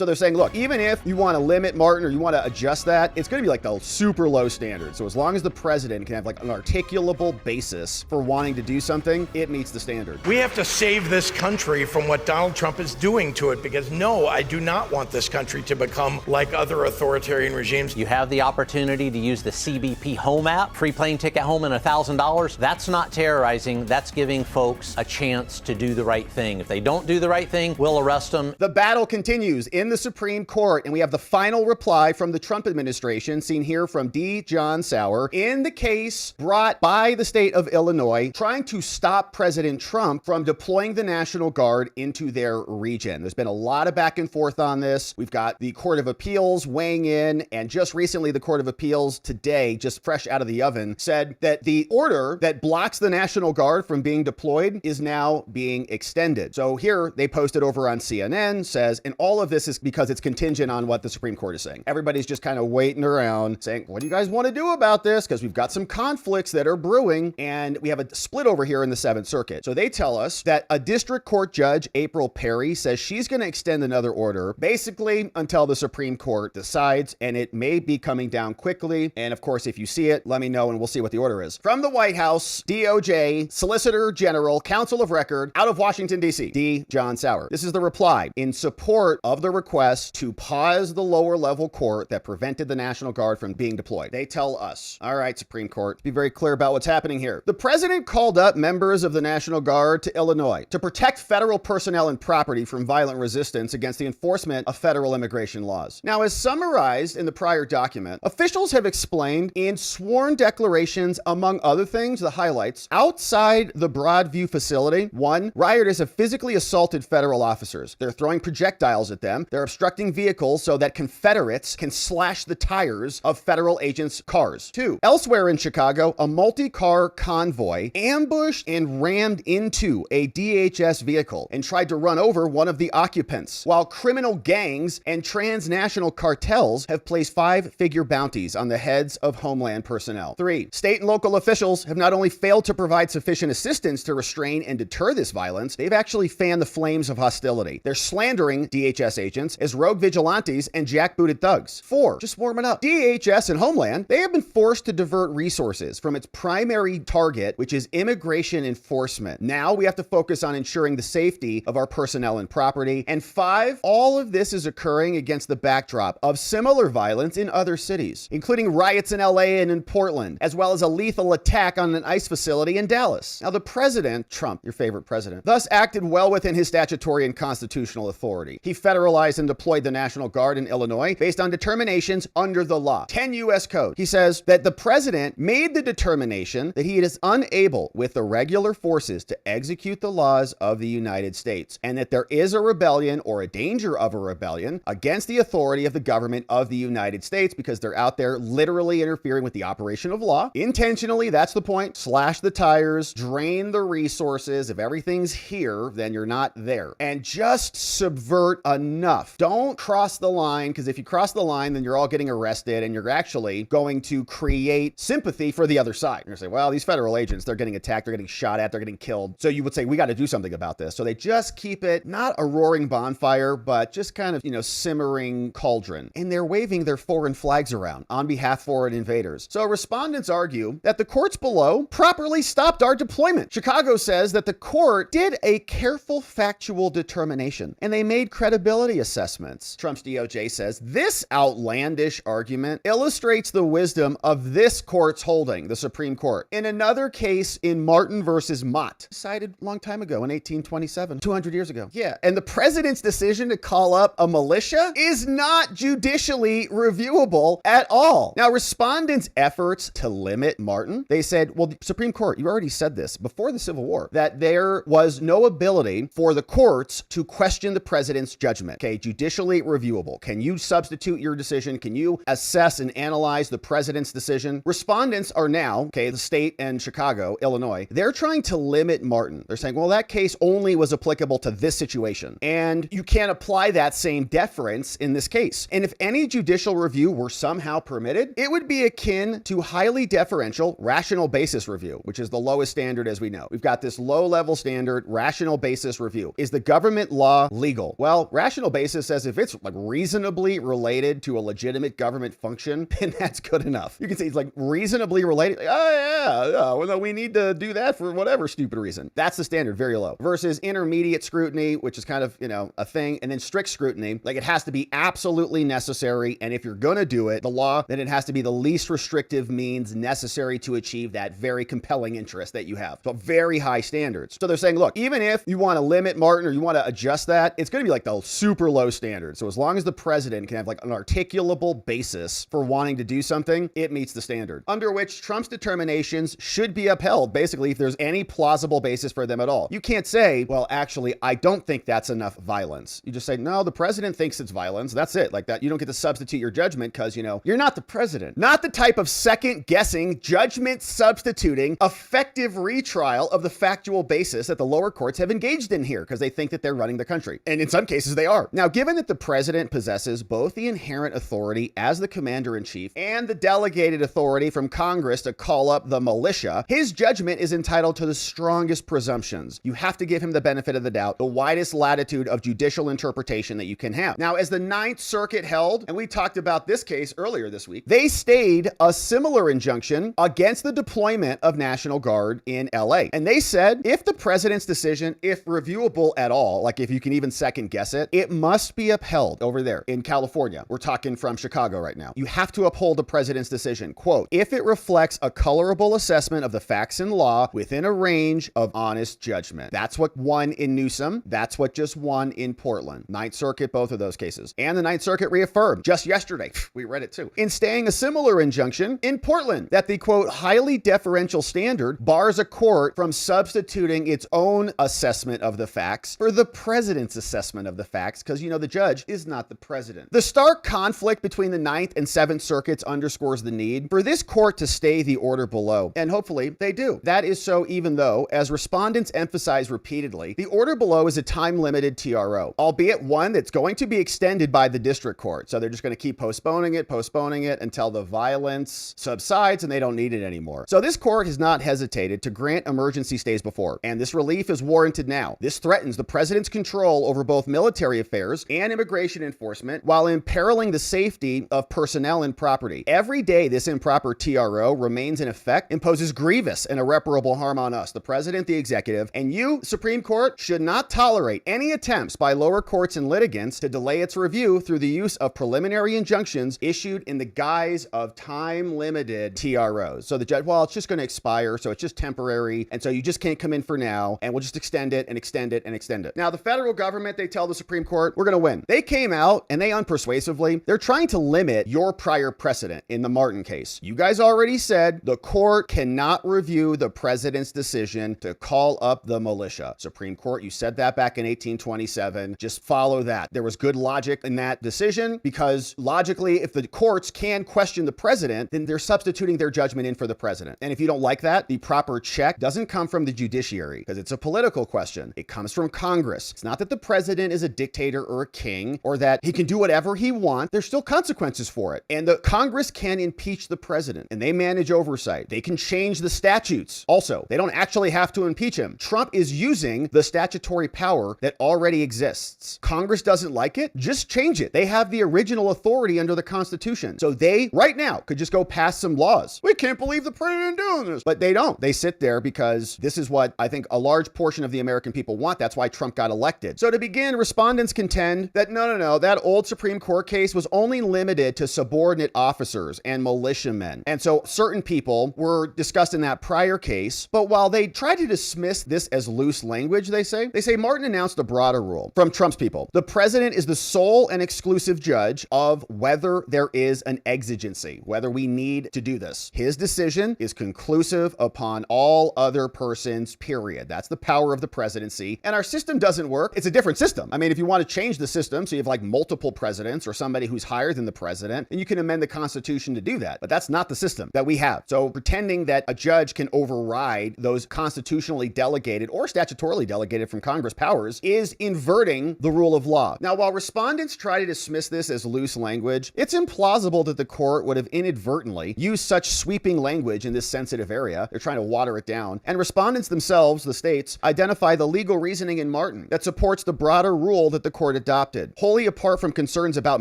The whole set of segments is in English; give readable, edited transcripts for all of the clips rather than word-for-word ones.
So they're saying, look, even if you want to limit Martin or you want to adjust that, it's going to be like the super low standard. So as long as the president can have like an articulable basis for wanting to do something, it meets the standard. We have to save this country from what Donald Trump is doing to it, because no, I do not want this country to become like other authoritarian regimes. You have the opportunity to use the CBP Home app, free plane ticket home and $1,000. That's not terrorizing. That's giving folks a chance to do the right thing. If they don't do the right thing, we'll arrest them. The battle continues in the Supreme Court, and we have the final reply from the Trump administration, seen here from D. John Sauer, in the case brought by the state of Illinois, trying to stop President Trump from deploying the National Guard into their region. There's been a lot of back and forth on this. We've got the Court of Appeals weighing in, and just recently the Court of Appeals today, just fresh out of the oven, said that the order that blocks the National Guard from being deployed is now being extended. So here they posted over on CNN, says, and all of this is because it's contingent on what the Supreme Court is saying. Everybody's just kind of waiting around saying, what do you guys want to do about this? Because we've got some conflicts that are brewing, and we have a split over here in the Seventh Circuit. So they tell us that a district court judge, April Perry, says she's going to extend another order basically until the Supreme Court decides, and it may be coming down quickly. And of course, if you see it, let me know and we'll see what the order is. From the White House, DOJ, Solicitor General, Counsel of Record, out of Washington, D.C., D. John Sauer. This is the reply in support of the request to pause the lower level court that prevented the National Guard from being deployed. They tell us, all right, Supreme Court, be very clear about what's happening here. The president called up members of the National Guard to Illinois to protect federal personnel and property from violent resistance against the enforcement of federal immigration laws. Now, as summarized in the prior document, officials have explained in sworn declarations, among other things, the highlights, outside the Broadview facility, 1, rioters have physically assaulted federal officers. They're throwing projectiles at them. They're obstructing vehicles so that Confederates can slash the tires of federal agents' cars. 2, elsewhere in Chicago, a multi-car convoy ambushed and rammed into a DHS vehicle and tried to run over one of the occupants, while criminal gangs and transnational cartels have placed 5-figure bounties on the heads of Homeland personnel. 3, state and local officials have not only failed to provide sufficient assistance to restrain and deter this violence, they've actually fanned the flames of hostility. They're slandering DHS agents as rogue vigilantes and jackbooted thugs. 4, just warm it up. DHS and Homeland, they have been forced to divert resources from its primary target, which is immigration enforcement. Now we have to focus on ensuring the safety of our personnel and property. And 5, all of this is occurring against the backdrop of similar violence in other cities, including riots in LA and in Portland, as well as a lethal attack on an ICE facility in Dallas. Now, the president, Trump, your favorite president, thus acted well within his statutory and constitutional authority. He federalized and deployed the National Guard in Illinois based on determinations under the law. 10 U.S. Code. He says that the president made the determination that he is unable with the regular forces to execute the laws of the United States, and that there is a rebellion or a danger of a rebellion against the authority of the government of the United States because they're out there literally interfering with the operation of law. Intentionally, that's the point. Slash the tires, drain the resources. If everything's here, then you're not there. And just subvert enough. Don't cross the line, because if you cross the line, then you're all getting arrested and you're actually going to create sympathy for the other side. You're going to say, well, these federal agents, they're getting attacked, they're getting shot at, they're getting killed. So you would say, we got to do something about this. So they just keep it not a roaring bonfire, but just kind of, simmering cauldron. And they're waving their foreign flags around on behalf of foreign invaders. So respondents argue that the courts below properly stopped our deployment. Chicago says that the court did a careful factual determination and they made credibility assessments. Trump's DOJ says this outlandish argument illustrates the wisdom of this court's holding, the Supreme Court. In another case in Martin versus Mott, decided a long time ago in 1827, 200 years ago. Yeah. And the president's decision to call up a militia is not judicially reviewable at all. Now, respondents' efforts to limit Martin, they said, well, the Supreme Court, you already said this before the Civil War, that there was no ability for the courts to question the president's judgment. Okay, judicially reviewable. Can you substitute your decision? Can you assess and analyze the president's decision? Respondents are now, okay, the state and Chicago, Illinois, they're trying to limit Martin. They're saying, well, that case only was applicable to this situation, and you can't apply that same deference in this case. And if any judicial review were somehow permitted, it would be akin to highly deferential rational basis review, which is the lowest standard as we know. We've got this low-level standard, rational basis review. Is the government law legal? Well, rational basis basis says if it's like reasonably related to a legitimate government function, then that's good enough. You can say it's like reasonably related. Like, oh yeah, well, no, we need to do that for whatever stupid reason. That's the standard, very low. Versus intermediate scrutiny, which is kind of, a thing, and then strict scrutiny, like it has to be absolutely necessary. And if you're going to do it, the law, then it has to be the least restrictive means necessary to achieve that very compelling interest that you have. So very high standards. So they're saying, look, even if you want to limit Martin or you want to adjust that, it's going to be like the super low standard. So as long as the president can have like an articulable basis for wanting to do something, it meets the standard, under which Trump's determinations should be upheld, basically, if there's any plausible basis for them at all. You can't say, well, actually, I don't think that's enough violence. You just say, no, the president thinks it's violence. That's it. Like that. You don't get to substitute your judgment because, you're not the president. Not the type of second guessing, judgment substituting, effective retrial of the factual basis that the lower courts have engaged in here because they think that they're running the country. And in some cases they are. Now, given that the president possesses both the inherent authority as the commander in chief and the delegated authority from Congress to call up the militia, his judgment is entitled to the strongest presumptions. You have to give him the benefit of the doubt, the widest latitude of judicial interpretation that you can have. Now, as the Ninth Circuit held, and we talked about this case earlier this week, they stayed a similar injunction against the deployment of National Guard in LA. And they said, if the president's decision, if reviewable at all, like if you can even second guess it, it must be upheld over there in California. We're talking from Chicago right now. You have to uphold the president's decision, quote, if it reflects a colorable assessment of the facts and law within a range of honest judgment. That's what won in Newsom. That's what just won in Portland. Ninth Circuit, both of those cases. And the Ninth Circuit reaffirmed just yesterday, we read it too, in staying a similar injunction in Portland that the, quote, highly deferential standard bars a court from substituting its own assessment of the facts for the president's assessment of the facts because, the judge is not the president. The stark conflict between the Ninth and Seventh Circuits underscores the need for this court to stay the order below. And hopefully they do. That is so even though, as respondents emphasize repeatedly, the order below is a time-limited TRO, albeit one that's going to be extended by the district court. So they're just going to keep postponing it until the violence subsides and they don't need it anymore. So this court has not hesitated to grant emergency stays before, and this relief is warranted now. This threatens the president's control over both military affairs and immigration enforcement while imperiling the safety of personnel and property. Every day this improper TRO remains in effect imposes grievous and irreparable harm on us, the president, the executive, and you, Supreme Court, should not tolerate any attempts by lower courts and litigants to delay its review through the use of preliminary injunctions issued in the guise of time-limited TROs. So the judge, well, it's just going to expire, so it's just temporary, and so you just can't come in for now, and we'll just extend it and extend it and extend it. Now, the federal government, they tell the Supreme Court, we're going to win. They came out, and they unpersuasively, they're trying to limit your prior precedent in the Martin case. You guys already said the court cannot review the president's decision to call up the militia. Supreme Court, you said that back in 1827. Just follow that. There was good logic in that decision because logically, if the courts can question the president, then they're substituting their judgment in for the president. And if you don't like that, the proper check doesn't come from the judiciary because it's a political question. It comes from Congress. It's not that the president is a dictator or a king or that he can do whatever he wants. There's still consequences for it. And the Congress can impeach the president and they manage oversight. They can change the statutes. Also, they don't actually have to impeach him. Trump is using the statutory power that already exists. Congress doesn't like it, just change it. They have the original authority under the Constitution. So they, right now, could just go pass some laws. We can't believe the president doing this. But they don't. They sit there because this is what I think a large portion of the American people want. That's why Trump got elected. So to begin, respondents contend that no, that old Supreme Court case was only limited to subordinate officers and militiamen. And so certain people were discussed in that prior case. But while they try to dismiss this as loose language, they say Martin announced a broader rule from Trump's people. The president is the sole and exclusive judge of whether there is an exigency, whether we need to do this. His decision is conclusive upon all other persons, period. That's the power of the presidency. And our system doesn't work. It's a different system. I mean, if you want to change the system, so you have like multiple presidents or somebody who's higher than the president, then you can amend the Constitution to do that. But that's not the system that we have. So pretending that a judge can override those constitutionally delegated or statutorily delegated from Congress powers is inverting the rule of law. Now, while respondents try to dismiss this as loose language, it's implausible that the court would have inadvertently used such sweeping language in this sensitive area. They're trying to water it down. And respondents themselves, the states, identify the legal reasoning in Martin that supports the broader rule that the court court adopted. Wholly apart from concerns about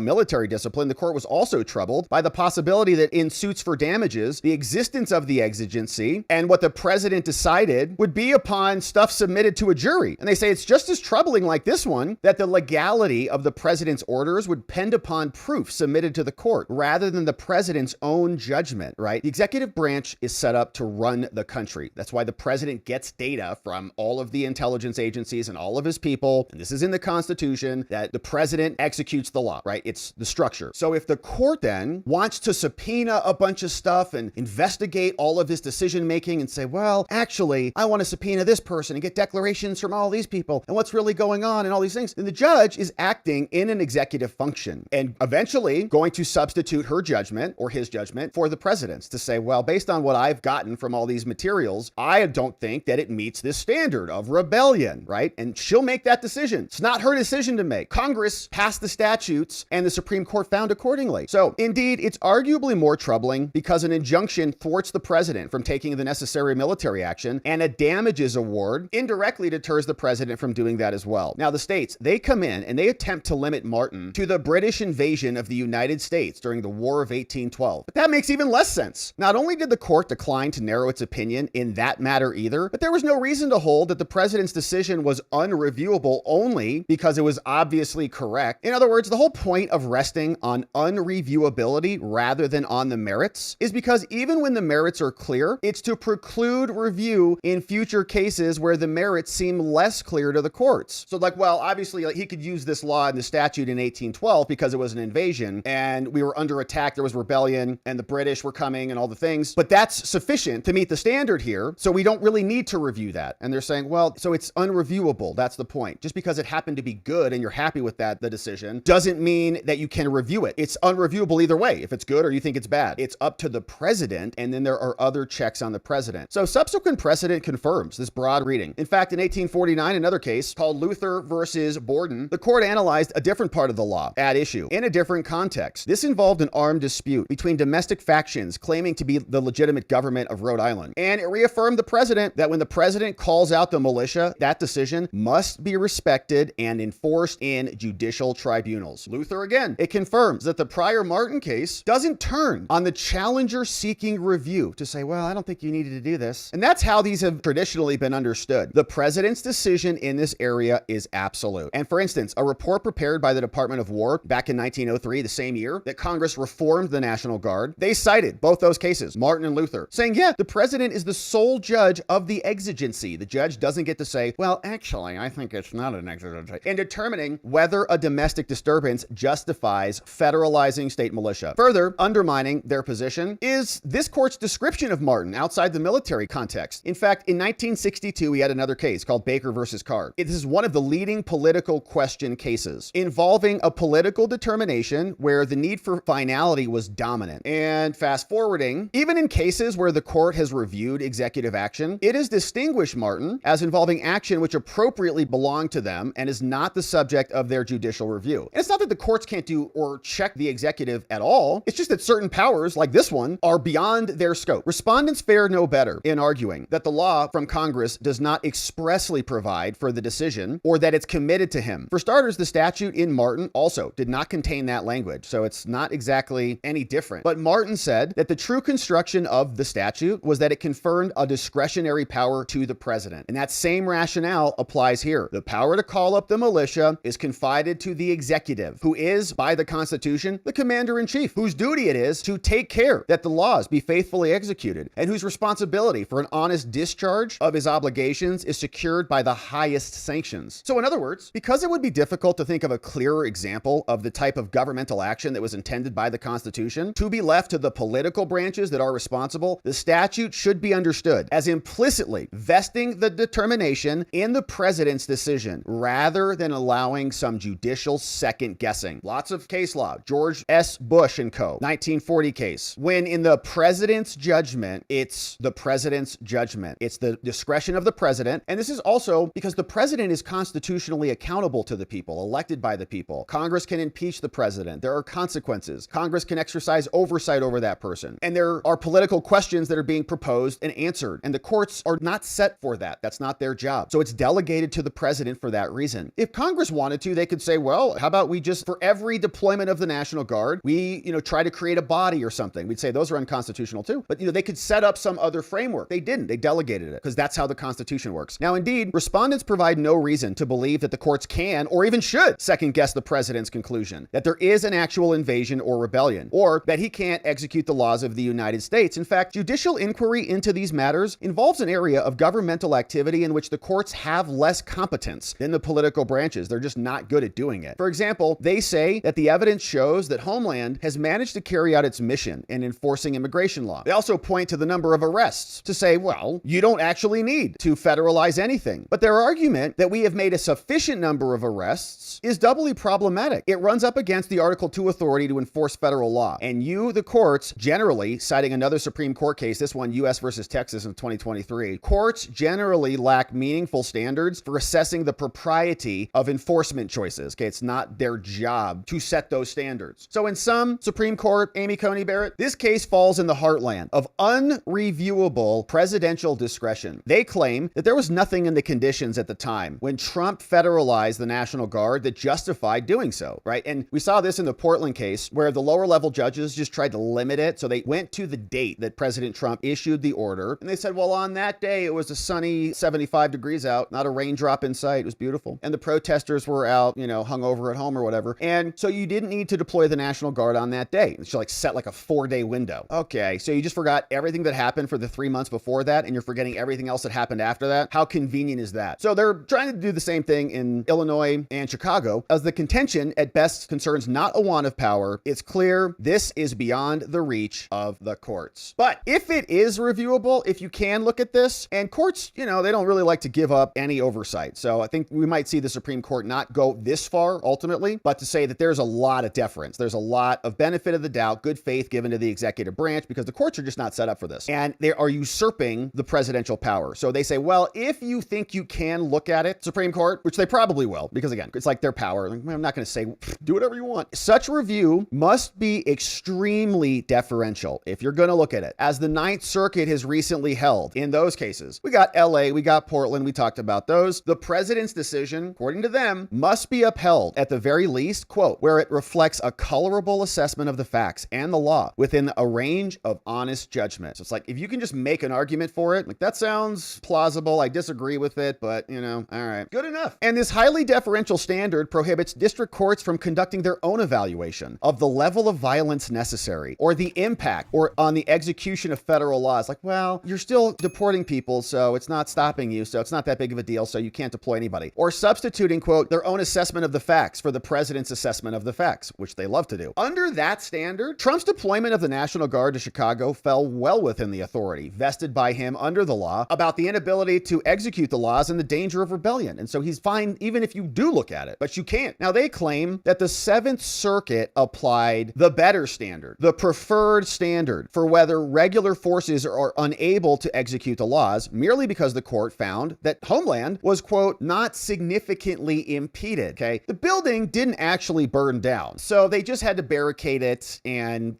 military discipline, the court was also troubled by the possibility that in suits for damages, the existence of the exigency and what the president decided would be upon stuff submitted to a jury. And they say it's just as troubling like this one that the legality of the president's orders would depend upon proof submitted to the court rather than the president's own judgment, right? The executive branch is set up to run the country. That's why the president gets data from all of the intelligence agencies and all of his people. And this is in the Constitution that the president executes the law, right? It's the structure. So if the court then wants to subpoena a bunch of stuff and investigate all of this decision making and say, well, actually, I want to subpoena this person and get declarations from all these people and what's really going on and all these things, then the judge is acting in an executive function and eventually going to substitute her judgment or his judgment for the president's to say, well, based on what I've gotten from all these materials, I don't think that it meets this standard of rebellion, right? And she'll make that decision. It's not her decision to make. Congress passed the statutes and the Supreme Court found accordingly. So indeed, it's arguably more troubling because an injunction thwarts the president from taking the necessary military action, and a damages award indirectly deters the president from doing that as well. Now, the states, they come in and they attempt to limit Martin to the British invasion of the United States during the War of 1812. But that makes even less sense. Not only did the court decline to narrow its opinion in that matter either, but there was no reason to hold that the president's decision was unreviewable only because it was obviously correct. In other words, the whole point of resting on unreviewability rather than on the merits is because even when the merits are clear, it's to preclude review in future cases where the merits seem less clear to the courts. So like, well, obviously he could use this law in the statute in 1812 because it was an invasion and we were under attack, there was rebellion and the British were coming and all the things, but that's sufficient to meet the standard here. So we don't really need to review that. And they're saying, well, so it's unreviewable. That's the point. Just because it happened to be good and you're happy with that, the decision, doesn't mean that you can review it. It's unreviewable either way. If it's good or you think it's bad, it's up to the president. And then there are other checks on the president. So subsequent precedent confirms this broad reading. In fact, in 1849, another case called Luther versus Borden, the court analyzed a different part of the law at issue in a different context. This involved an armed dispute between domestic factions claiming to be the legitimate government of Rhode Island. And it reaffirmed the precedent that when the president calls out the militia, that decision must be respected and enforced in judicial tribunals. Luther, again, it confirms that the prior Martin case doesn't turn on the challenger seeking review to say, well, I don't think you needed to do this. And that's how these have traditionally been understood. The president's decision in this area is absolute. And for instance, a report prepared by the Department of War back in 1903, the same year that Congress reformed the National Guard, they cited both those cases, Martin and Luther, saying, yeah, the president is the sole judge of the exigency. The judge doesn't get to say, well, actually, I think it's not an exigency, in determining whether a domestic disturbance justifies federalizing state militia. Further undermining their position is this court's description of Martin outside the military context. In fact, in 1962, we had another case called Baker versus Carr. It is one of the leading political question cases involving a political determination where the need for finality was dominant. And fast forwarding, even in cases where the court has reviewed executive action, it has distinguished Martin as involving action which appropriately belonged to them and is not the subject of their judicial review. And it's not that the courts can't do or check the executive at all. It's just that certain powers, like this one, are beyond their scope. Respondents fare no better in arguing that the law from Congress does not expressly provide for the decision or that it's committed to him. For starters, the statute in Martin also did not contain that language, so it's not exactly any different. But Martin said that the true construction of the statute was that it conferred a discretionary power to the president. And that same rationale applies here. The power to call up the militia is confided to the executive, who is, by the Constitution, the commander-in-chief, whose duty it is to take care that the laws be faithfully executed, and whose responsibility for an honest discharge of his obligations is secured by the highest sanctions. So in other words, because it would be difficult to think of a clearer example of the type of governmental action that was intended by the Constitution to be left to the political branches that are responsible, the statute should be understood as implicitly vesting the determination in the president's decision rather than allowing some judicial second guessing. Lots of case law. George S. Bush and Co. 1940 case. When in the president's judgment, it's the president's judgment. It's the discretion of the president. And this is also because the president is constitutionally accountable to the people, elected by the people. Congress can impeach the president. There are consequences. Congress can exercise oversight over that person. And there are political questions that are being proposed and answered. And the courts are not set for that. That's not their job. So it's delegated to the president for that reason. If Congress wanted to, they could say, well, how about we just, for every deployment of the National Guard, we, try to create a body or something. We'd say those are unconstitutional too. But, they could set up some other framework. They didn't. They delegated it because that's how the Constitution works. Now, indeed, respondents provide no reason to believe that the courts can or even should second guess the president's conclusion that there is an actual invasion or rebellion, or that he can't execute the laws of the United States. In fact, judicial inquiry into these matters involves an area of governmental activity in which the courts have less competence than the political branches. They're just not good at doing it. For example, they say that the evidence shows that Homeland has managed to carry out its mission in enforcing immigration law. They also point to the number of arrests to say, well, you don't actually need to federalize anything. But their argument that we have made a sufficient number of arrests is doubly problematic. It runs up against the Article 2 authority to enforce federal law. And you, the courts, generally, citing another Supreme Court case, this one U.S. versus Texas in 2023, courts generally lack meaningful standards for assessing the propriety of enforcement choices. Okay, it's not their job to set those standards. So in sum, Supreme Court, Amy Coney Barrett, this case falls in the heartland of unreviewable presidential discretion. They claim that there was nothing in the conditions at the time when Trump federalized the National Guard that justified doing so, right? And we saw this in the Portland case where the lower level judges just tried to limit it. So they went to the date that President Trump issued the order and they said, well, on that day, it was a sunny 75 degrees out, not a raindrop in sight. It was beautiful. And the protesters were out, hung over at home or whatever. And so you didn't need to deploy the National Guard on that day. It's set like a 4-day window. Okay. So you just forgot everything that happened for the 3 months before that. And you're forgetting everything else that happened after that. How convenient is that? So they're trying to do the same thing in Illinois and Chicago, as the contention at best concerns not a want of power. It's clear this is beyond the reach of the courts. But if it is reviewable, if you can look at this, and courts, they don't really like to give up any oversight. So I think we might see the Supreme Court not go this far ultimately, but to say that there's a lot of deference. There's a lot of benefit of the doubt, good faith given to the executive branch because the courts are just not set up for this. And they are usurping the presidential power. So they say, well, if you think you can look at it, Supreme Court, which they probably will, because again, it's like their power. I'm not going to say, do whatever you want. Such review must be extremely deferential if you're going to look at it. As the Ninth Circuit has recently held in those cases, we got LA, we got Portland, we talked about those. The president's decision, according to them, must be upheld at the very least, quote, where it reflects a colorable assessment of the facts and the law within a range of honest judgment. So it's like, if you can just make an argument for it, like that sounds plausible. I disagree with it, but all right, good enough. And this highly deferential standard prohibits district courts from conducting their own evaluation of the level of violence necessary or the impact or on the execution of federal laws. Like, well, you're still deporting people, so it's not stopping you, so it's not that big of a deal, so you can't deploy anybody. Or substituting, quote, their own assessment of the facts for the president's assessment of the facts, which they love to do. Under that standard, Trump's deployment of the National Guard to Chicago fell well within the authority vested by him under the law about the inability to execute the laws and the danger of rebellion. And so he's fine even if you do look at it, but you can't. Now they claim that the Seventh Circuit applied the better standard, the preferred standard for whether regular forces are unable to execute the laws merely because the court found that Homeland was, quote, not significantly impeded. Okay. The building didn't actually burn down. So they just had to barricade it and,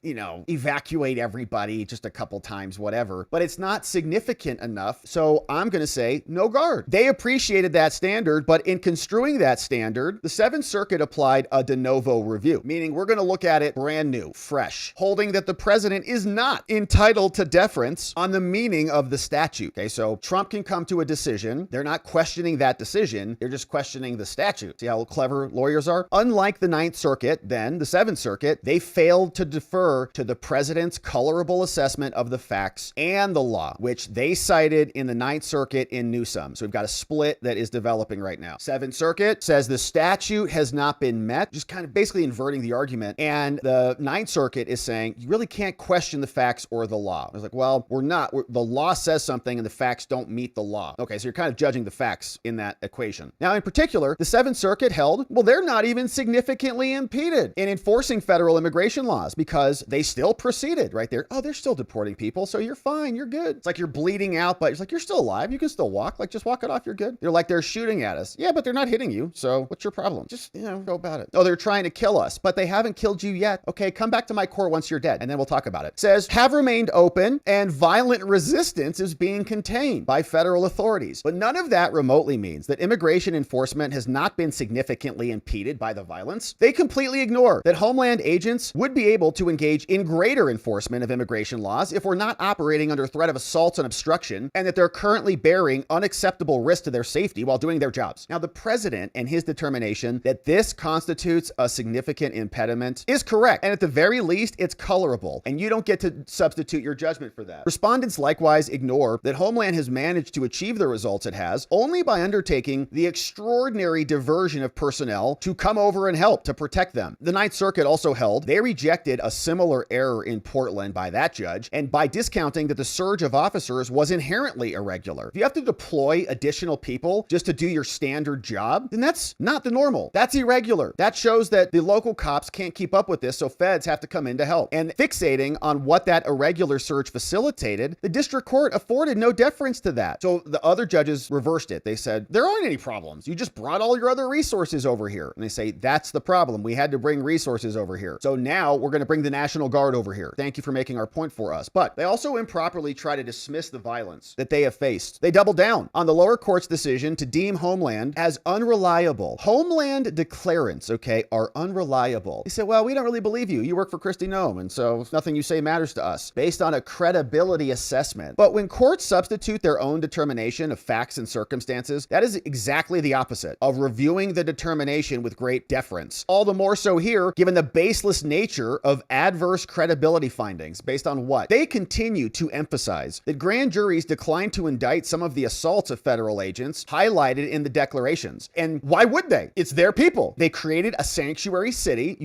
evacuate everybody just a couple times, whatever, but it's not significant enough. So I'm going to say no guard. They appreciated that standard, but in construing that standard, the Seventh Circuit applied a de novo review, meaning we're going to look at it brand new, fresh, holding that the president is not entitled to deference on the meaning of the statute. Okay, so Trump can come to a decision. They're not questioning that decision. They're just questioning the statute. See how clever lawyers are? Unlike the Ninth Circuit, then the Seventh Circuit, they failed to defer to the president's colorable assessment of the facts and the law, which they cited in the Ninth Circuit in Newsom. So we've got a split that is developing right now. Seventh Circuit says the statute has not been met, just kind of basically inverting the argument. And the Ninth Circuit is saying you really can't question the facts or the law. I was like, well, the law says something and the facts don't meet the law. Okay, so you're kind of judging the facts in that equation. Now, in particular, the Seventh Circuit held, well, they're not even significantly impeded in enforcing federal immigration laws because they still proceeded right there. Oh, they're still deporting people, so you're fine, you're good. It's like you're bleeding out, but it's like you're still alive. You can still walk. Like, just walk it off, you're good. They're like, they're shooting at us. Yeah, but they're not hitting you, so what's your problem? Just, go about it. Oh, they're trying to kill us, but they haven't killed you yet. Okay, come back to my court once you're dead, and then we'll talk about it. Says, have remained open, and violent resistance is being contained by federal authorities. But none of that remotely means that immigration enforcement has not not been significantly impeded by the violence. They completely ignore that Homeland agents would be able to engage in greater enforcement of immigration laws if we're not operating under threat of assaults and obstruction, and that they're currently bearing unacceptable risk to their safety while doing their jobs. Now, the president and his determination that this constitutes a significant impediment is correct, and at the very least, it's colorable, and you don't get to substitute your judgment for that. Respondents likewise ignore that Homeland has managed to achieve the results it has only by undertaking the extraordinary diversion of personnel to come over and help to protect them. The Ninth Circuit also held they rejected a similar error in Portland by that judge, and by discounting that the surge of officers was inherently irregular. If you have to deploy additional people just to do your standard job, then that's not the normal. That's irregular. That shows that the local cops can't keep up with this, so feds have to come in to help. And fixating on what that irregular surge facilitated, the district court afforded no deference to that. So the other judges reversed it. They said, there aren't any problems. You just brought all your other resources over here. And they say, that's the problem. We had to bring resources over here. So now we're going to bring the National Guard over here. Thank you for making our point for us. But they also improperly try to dismiss the violence that they have faced. They double down on the lower court's decision to deem Homeland as unreliable. Homeland declarants, okay, are unreliable. They said, well, we don't really believe you. You work for Kristi Noem, and so nothing you say matters to us, based on a credibility assessment. But when courts substitute their own determination of facts and circumstances, that is exactly the opposite of reviewing the determination with great deference. All the more so here, given the baseless nature of adverse credibility findings. Based on what? They continue to emphasize that grand juries declined to indict some of the assaults of federal agents highlighted in the declarations. And why would they? It's their people. They created a sanctuary city.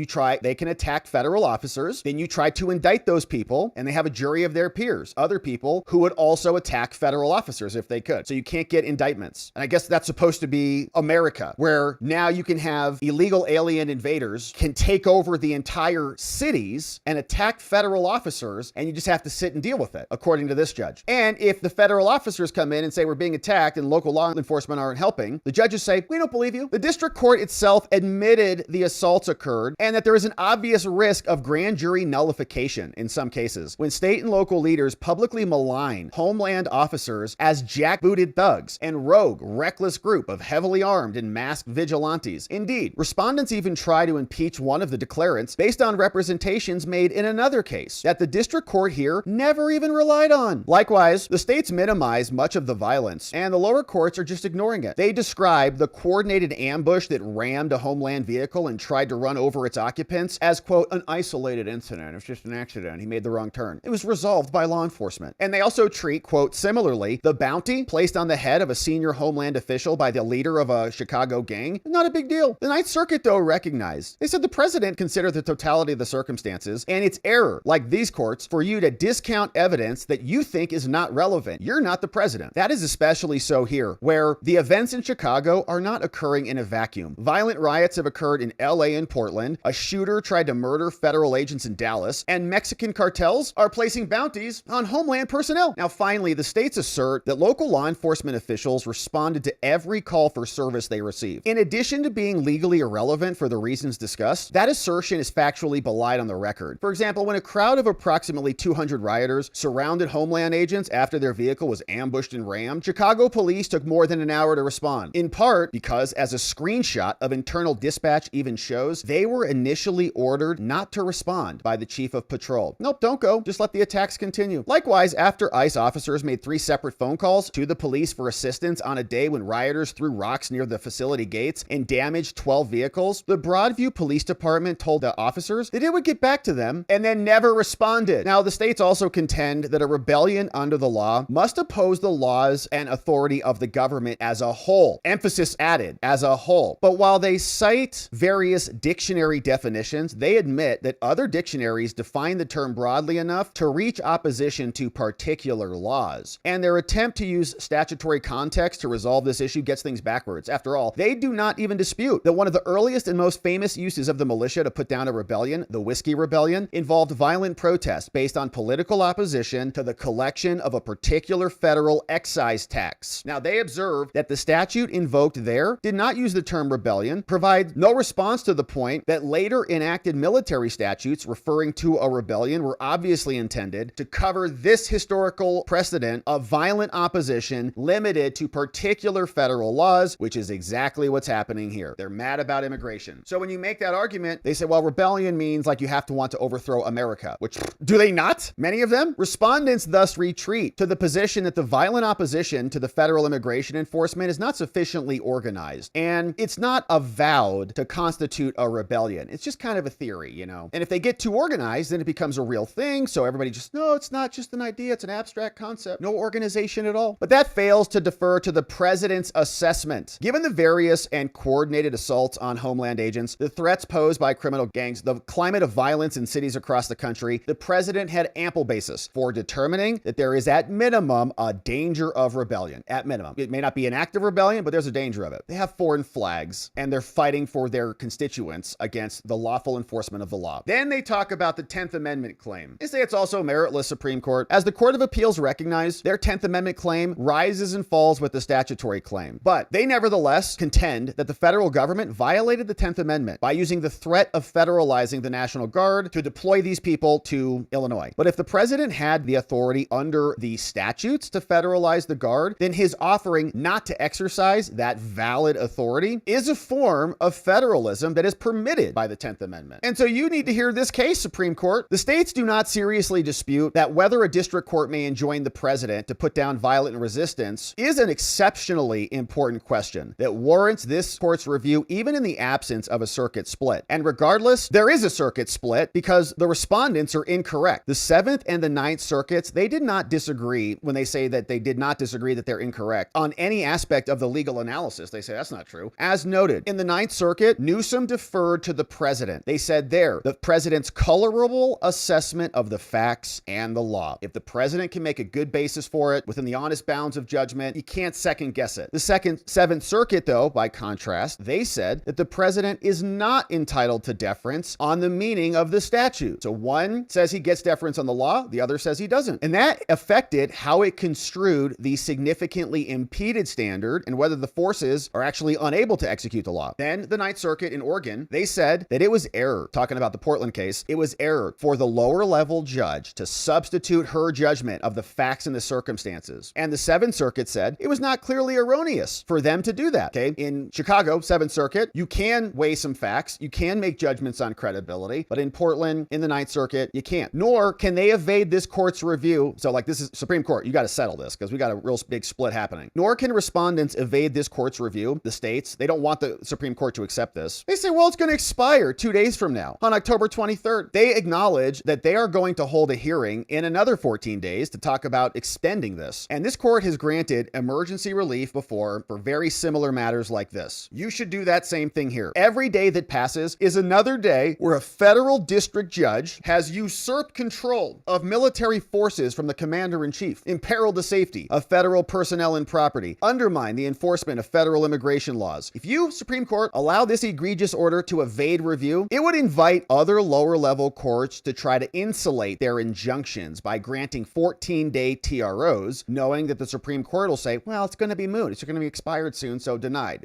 They can attack federal officers. Then you try to indict those people, and they have a jury of their peers, other people who would also attack federal officers if they could. So you can't get indictments. And I guess that's supposed to be America, where now you can have illegal alien invaders can take over the entire cities and attack federal officers, and you just have to sit and deal with it, according to this judge. And if the federal officers come in and say we're being attacked and local law enforcement aren't helping, the judges say, we don't believe you. The district court itself admitted the assaults occurred and that there is an obvious risk of grand jury nullification in some cases when state and local leaders publicly malign Homeland officers as jackbooted thugs and rogue, reckless group of heavily armed and masked vigilantes. Indeed, respondents even try to impeach one of the declarants based on representations made in another case that the district court here never even relied on. Likewise, the states minimize much of the violence, and the lower courts are just ignoring it. They describe the coordinated ambush that rammed a Homeland vehicle and tried to run over its occupants as, quote, an isolated incident. It was just an accident. He made the wrong turn. It was resolved by law enforcement. And they also treat, quote, similarly, the bounty placed on the head of a senior Homeland official by the leader of a Chicago gang. Not a big deal. The Ninth Circuit, though, recognized. They said the president considered the totality of the circumstances, and it's error, like these courts, for you to discount evidence that you think is not relevant. You're not the president. That is especially so here, where the events in Chicago are not occurring in a vacuum. Violent riots have occurred in LA and Portland. A shooter tried to murder federal agents in Dallas, and Mexican cartels are placing bounties on Homeland personnel. Now, finally, the states assert that local law enforcement officials responded to every call for service they received. In addition to being legally irrelevant for the reasons discussed, that assertion is factually belied on the record. For example, when a crowd of approximately 200 rioters surrounded Homeland agents after their vehicle was ambushed and rammed, Chicago police took more than an hour to respond, in part because, as a screenshot of internal dispatch even shows, they were initially ordered not to respond by the chief of patrol. Nope, don't go. Just let the attacks continue. Likewise, after ICE officers made 3 separate phone calls to the police for assistance on a day when rioters threw rocks near the facility gates and damaged 12 vehicles, the Broadview Police Department told the officers that it would get back to them and then never responded. Now, the states also contend that a rebellion under the law must oppose the laws and authority of the government as a whole. Emphasis added, as a whole. But while they cite various dictionary definitions, they admit that other dictionaries define the term broadly enough to reach opposition to particular laws. And their attempt to use statutory context to resolve this issue gets things backwards. After all, they do not even dispute that one of the earliest and most famous uses of the militia to put down a rebellion, the Whiskey Rebellion, involved violent protests based on political opposition to the collection of a particular federal excise tax. Now, they observe that the statute invoked there did not use the term rebellion, provide no response to the point that later enacted military statutes referring to a rebellion were obviously intended to cover this historical precedent of violent opposition limited to particular federal laws, which is exactly exactly what's happening here. They're mad about immigration. So when you make that argument, they say, well, rebellion means like you have to want to overthrow America, which do they not? Many of them? Respondents thus retreat to the position that the violent opposition to the federal immigration enforcement is not sufficiently organized, and it's not avowed to constitute a rebellion. It's just kind of a theory, you know? And if they get too organized, then it becomes a real thing. So everybody just, no, it's not just an idea. It's an abstract concept. No organization at all. But that fails to defer to the president's assessment. Given the various and coordinated assaults on homeland agents, the threats posed by criminal gangs, the climate of violence in cities across the country, the president had ample basis for determining that there is at minimum a danger of rebellion. At minimum. It may not be an active rebellion, but there's a danger of it. They have foreign flags and they're fighting for their constituents against the lawful enforcement of the law. Then they talk about the 10th Amendment claim. They say it's also meritless, Supreme Court. As the Court of Appeals recognized, their 10th Amendment claim rises and falls with the statutory claim. But they nevertheless contend that the federal government violated the 10th Amendment by using the threat of federalizing the National Guard to deploy these people to Illinois. But if the president had the authority under the statutes to federalize the Guard, then his offering not to exercise that valid authority is a form of federalism that is permitted by the 10th Amendment. And so you need to hear this case, Supreme Court. The states do not seriously dispute that whether a district court may enjoin the president to put down violent resistance is an exceptionally important question that warrants this court's review even in the absence of a circuit split. And regardless, there is a circuit split because the respondents are incorrect. The 7th and the 9th circuits, they did not disagree when they say that they did not disagree that they're incorrect on any aspect of the legal analysis. They say that's not true. As noted, in the 9th Circuit, Newsom deferred to the president. They said there, the president's colorable assessment of the facts and the law. If the president can make a good basis for it within the honest bounds of judgment, you can't second guess it. The 7th Circuit, though, by contrast, they said that the president is not entitled to deference on the meaning of the statute. So one says he gets deference on the law, the other says he doesn't. And that affected how it construed the significantly impeded standard and whether the forces are actually unable to execute the law. Then the 9th Circuit in Oregon, they said that it was error, talking about the Portland case, it was error for the lower level judge to substitute her judgment of the facts and the circumstances. And the 7th Circuit said it was not clearly erroneous for them to do that. Okay. In Chicago, 7th Circuit, you can weigh some facts, you can make judgments on credibility, but in Portland, in the 9th Circuit, you can't. Nor can they evade this court's review. So like this is Supreme Court, you got to settle this because we got a real big split happening. Nor can respondents evade this court's review. The states, they don't want the Supreme Court to accept this. They say, well, it's going to expire 2 days from now on October 23rd. They acknowledge that they are going to hold a hearing in another 14 days to talk about extending this. And this court has granted emergency relief before for very similar matters like this. You should do that same thing here. Every day that passes is another day where a federal district judge has usurped control of military forces from the commander-in-chief, imperiled the safety of federal personnel and property, undermined the enforcement of federal immigration laws. If you, Supreme Court, allow this egregious order to evade review, it would invite other lower-level courts to try to insulate their injunctions by granting 14-day TROs, knowing that the Supreme Court will say, well, it's going to be moot. It's going to be expired soon, so denied.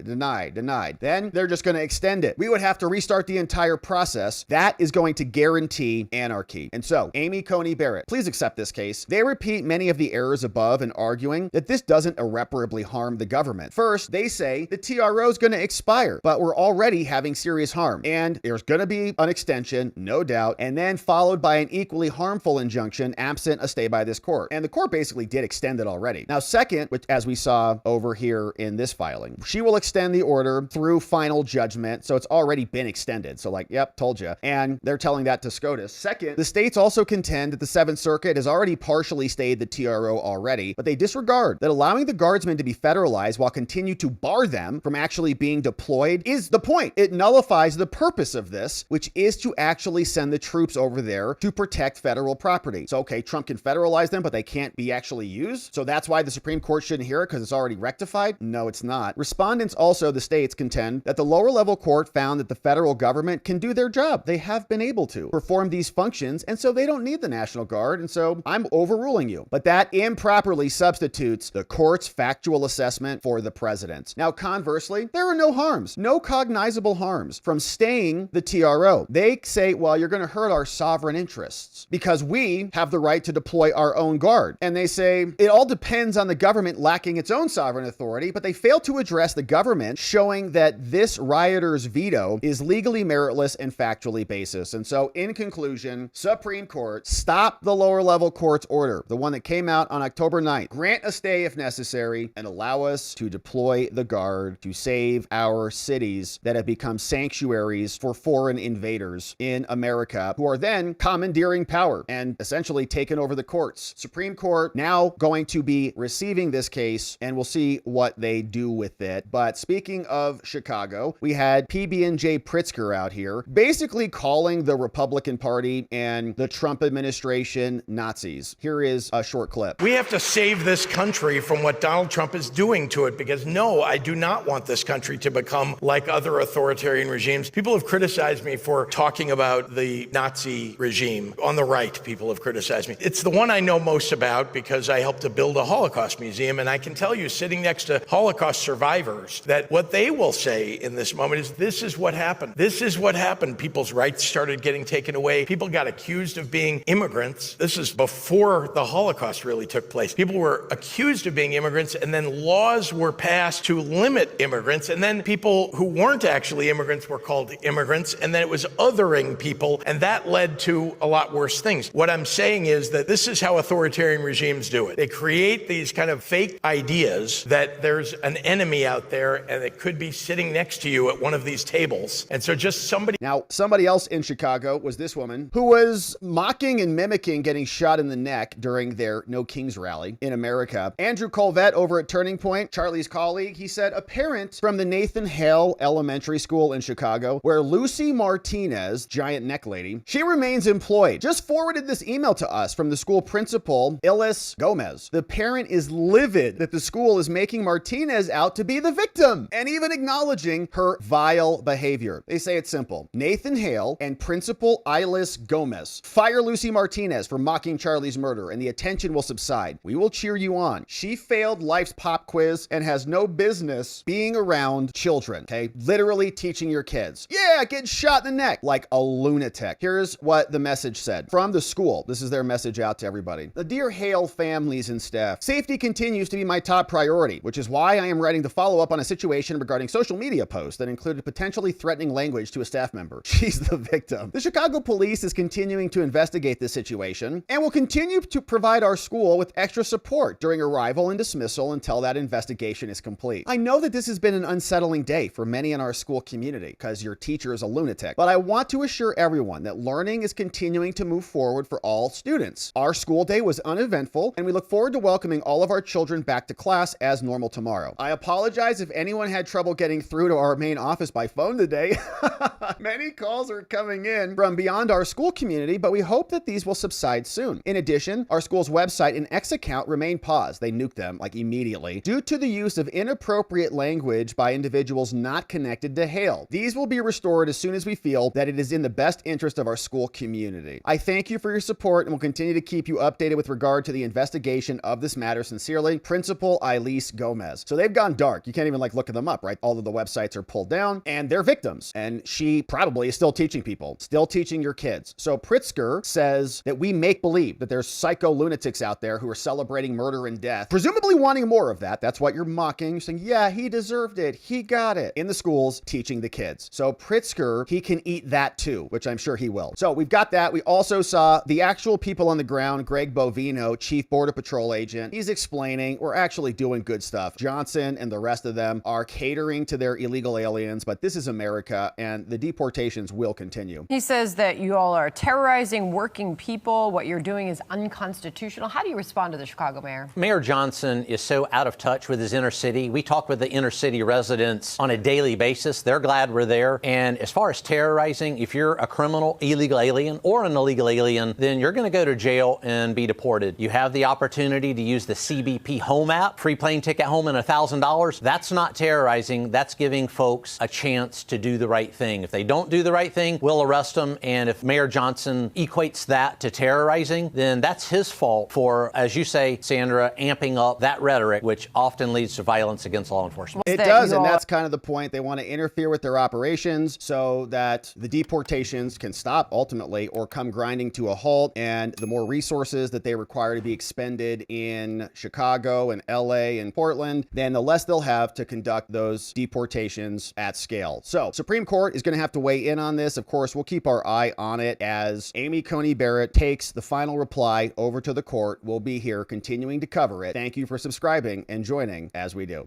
Then they're just going to extend it. We would have to restart the entire process. That is going to guarantee anarchy. And so, Amy Coney Barrett, please accept this case. They repeat many of the errors above in arguing that this doesn't irreparably harm the government. First, they say the TRO is going to expire, but we're already having serious harm. And there's going to be an extension, no doubt, and then followed by an equally harmful injunction absent a stay by this court. And the court basically did extend it already. Now, second, which as we saw over here in this filing, she will extend the order through final judgment. So it's already been extended. So like, yep, told you. And they're telling that to SCOTUS. Second, the states also contend that the 7th Circuit has already partially stayed the TRO already, but they disregard that allowing the guardsmen to be federalized while continue to bar them from actually being deployed is the point. It nullifies the purpose of this, which is to actually send the troops over there to protect federal property. So, okay, Trump can federalize them, but they can't be actually used. So that's why the Supreme Court shouldn't hear it because it's already rectified. No, it's not. Respondents also, the states, contend that the lower level court found that the federal government can do their job. They have been able to perform these functions, and so they don't need the National Guard. And so I'm overruling you. But that improperly substitutes the court's factual assessment for the president's. Now, conversely, there are no harms, no cognizable harms from staying the TRO. They say, well, you're going to hurt our sovereign interests because we have the right to deploy our own guard. And they say it all depends on the government lacking its own sovereign authority, but they fail to address the government government, showing that this rioter's veto is legally meritless and factually baseless. And so, in conclusion, Supreme Court, stop the lower level court's order, the one that came out on October 9th. Grant a stay if necessary and allow us to deploy the Guard to save our cities that have become sanctuaries for foreign invaders in America, who are then commandeering power and essentially taking over the courts. Supreme Court now going to be receiving this case, and we'll see what they do with it. But speaking of Chicago, we had PB&J Pritzker out here basically calling the Republican Party and the Trump administration Nazis. Here is a short clip. We have to save this country from what Donald Trump is doing to it, because no, I do not want this country to become like other authoritarian regimes. People have criticized me for talking about the Nazi regime. On the right, people have criticized me. It's the one I know most about because I helped to build a Holocaust museum, and I can tell you, sitting next to Holocaust survivors, that what they will say in this moment is, this is what happened. This is what happened. People's rights started getting taken away. People got accused of being immigrants. This is before the Holocaust really took place. People were accused of being immigrants, and then laws were passed to limit immigrants, and then people who weren't actually immigrants were called immigrants, and then it was othering people, and that led to a lot worse things. What I'm saying is that this is how authoritarian regimes do it. They create these kind of fake ideas that there's an enemy out there, and it could be sitting next to you at one of these tables. And so just somebody... Now, somebody else in Chicago was this woman who was mocking and mimicking getting shot in the neck during their No Kings rally in America. Andrew Colvett over at Turning Point, Charlie's colleague, he said a parent from the Nathan Hale Elementary School in Chicago, where Lucy Martinez, giant neck lady, she remains employed, just forwarded this email to us from the school principal, Ilis Gomez. The parent is livid that the school is making Martinez out to be the victim and even acknowledging her vile behavior. They say it's simple. Nathan Hale and Principal Ilis Gomez fire Lucy Martinez for mocking Charlie's murder, and the attention will subside. We will cheer you on. She failed life's pop quiz and has no business being around children, okay? Literally teaching your kids. Yeah, getting shot in the neck like a lunatic. Here's what the message said from the school. This is their message out to everybody. The dear Hale families and staff, safety continues to be my top priority, which is why I am writing the follow-up on a situation regarding social media posts that included potentially threatening language to a staff member. She's the victim. The Chicago police is continuing to investigate this situation and will continue to provide our school with extra support during arrival and dismissal until that investigation is complete. I know that this has been an unsettling day for many in our school community because your teacher is a lunatic, but I want to assure everyone that learning is continuing to move forward for all students. Our school day was uneventful, and we look forward to welcoming all of our children back to class as normal tomorrow. I apologize if anyone had trouble getting through to our main office by phone today. Many calls are coming in from beyond our school community, but we hope that these will subside soon. In addition, our school's website and X account remain paused. They nuked them like immediately due to the use of inappropriate language by individuals not connected to Hale. These will be restored as soon as we feel that it is in the best interest of our school community. I thank you for your support and will continue to keep you updated with regard to the investigation of this matter. Sincerely, Principal Ilis Gomez. So they've gone dark. You can't even look at them up, right? All of the websites are pulled down and they're victims. And she probably is still teaching people, still teaching your kids. So Pritzker says that we make believe that there's psycho lunatics out there who are celebrating murder and death, presumably wanting more of that. That's what you're mocking. You're saying, yeah, he deserved it. He got it. In the schools, teaching the kids. So Pritzker, he can eat that too, which I'm sure he will. So we've got that. We also saw the actual people on the ground, Greg Bovino, Chief Border Patrol Agent. He's explaining we're actually doing good stuff. Johnson and the rest of them are catering to their illegal aliens, but this is America and the deportations will continue. He says that you all are terrorizing working people. What you're doing is unconstitutional. How do you respond to the Chicago mayor? Mayor Johnson is so out of touch with his inner city. We talk with the inner city residents on a daily basis. They're glad we're there. And as far as terrorizing, if you're a criminal, illegal alien or an illegal alien, then you're going to go to jail and be deported. You have the opportunity to use the CBP Home app, free plane ticket home and $1,000. That's not terrorizing. That's giving folks a chance to do the right thing. If they don't do the right thing, we'll arrest them. And if Mayor Johnson equates that to terrorizing, then that's his fault for, as you say, Sandra, amping up that rhetoric, which often leads to violence against law enforcement. It does, and that's kind of the point. They want to interfere with their operations so that the deportations can stop ultimately or come grinding to a halt. And the more resources that they require to be expended in Chicago and LA and Portland, then the less they'll have to conduct those deportations at scale. So Supreme Court is going to have to weigh in on this. Of course, we'll keep our eye on it as Amy Coney Barrett takes the final reply over to the court. We'll be here continuing to cover it. Thank you for subscribing and joining as we do.